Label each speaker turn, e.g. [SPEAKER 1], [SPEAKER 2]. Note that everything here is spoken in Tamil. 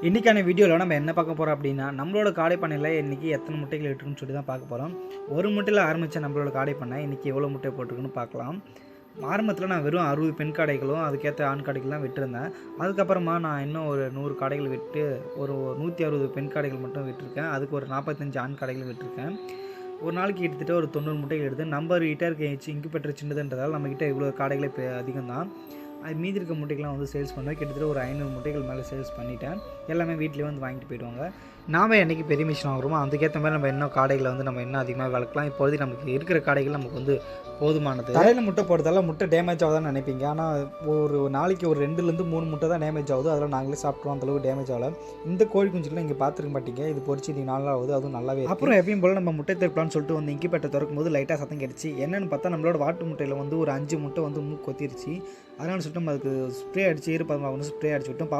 [SPEAKER 1] இன்றைக்கான வீடியோவில் நம்ம என்ன பார்க்க போகிறோம் அப்படின்னா, நம்மளோட காடை பண்ணையில் இன்றைக்கி எத்தனை முட்டைகள் இட்டுருக்குன்னு சொல்லி தான் பார்க்க போகிறோம். ஒரு முட்டையில் ஆரம்பித்த நம்மளோட காடை பண்ணை இன்றைக்கி எவ்வளோ முட்டை போட்டிருக்குன்னு பார்க்கலாம். ஆரம்பத்தில் நான் வெறும் 60 பெண் காடைகளும் அதுக்கேற்ற ஆண் காடைகள் தான் விட்டுருந்தேன். அதுக்கப்புறமா நான் இன்னும் ஒரு 100 காடைகள் விட்டு ஒரு 160 பெண் காடைகள் மட்டும் விட்டுருக்கேன். அதுக்கு ஒரு 45 ஆண் காடைகள் விட்டுருக்கேன். ஒரு நாளைக்கு கிட்டத்தட்ட ஒரு 90 முட்டைகள் எடுத்து நம்ம கிட்ட இருக்க இன்குபேட்டர் சின்னதுன்றதால் நம்மக்கிட்ட இவ்வளோ காடைகளே இப்போ அதிகம் தான். அது மீதி இருக்க முட்டைகள்லாம் வந்து சேல்ஸ் பண்ணுவேன். கிட்டத்தட்ட ஒரு 500 முட்டைகள் மேலே சேல்ஸ் பண்ணிட்டேன். எல்லாமே வீட்லேயே வந்து வாங்கிட்டு போயிடுவாங்க. நாம் என்றைக்கு பெரிய மிஷின் வாங்குறோமோ அதுக்கேற்ற மாதிரி நம்ம இன்னும் காடைகளை வந்து நம்ம இன்னும் அதிகமாக வளர்க்கலாம். இப்போதைக்கு நமக்கு இருக்கிற காடைகள் நமக்கு வந்து போதுமானது. தலையில் முட்டை போடுறதால முட்டை டேமேஜ் ஆகுதான்னு நினைப்பீங்க. ஆனால் ஒரு நாளைக்கு ஒரு 2லேருந்து 3 முட்டை தான் டேமேஜ் ஆகுது. அதெல்லாம் நாங்களே சாப்பிட்ருவோம். அந்தளவுக்கு டேமேஜ் ஆகலை. இந்த கோழி குஞ்சுலாம் இங்கே பார்த்துருக்க மாட்டீங்க. இது பொறிச்சு இது 4 நாள் ஆகுது. அதுவும் நல்லாவே. அப்புறம் எப்பயும் போல் நம்ம முட்டை திறக்கலாம்னு சொல்லிட்டு வந்து இன்குபேட்டர் திறக்கும் போது லைட்டாக சத்தம் கிடச்சி. என்னென்னு பார்த்தா நம்மளோட வாட்டு முட்டையில் வந்து ஒரு 5 முட்டை வந்து மூக்கு கொத்திருச்சு. அதனால சொல்லிட்டு நம்ம அதுக்கு ஸ்ப்ரே அடித்து ஈரப்பதமாகணும் ஸ்ப்ரே அடிச்சு விட்டோம்.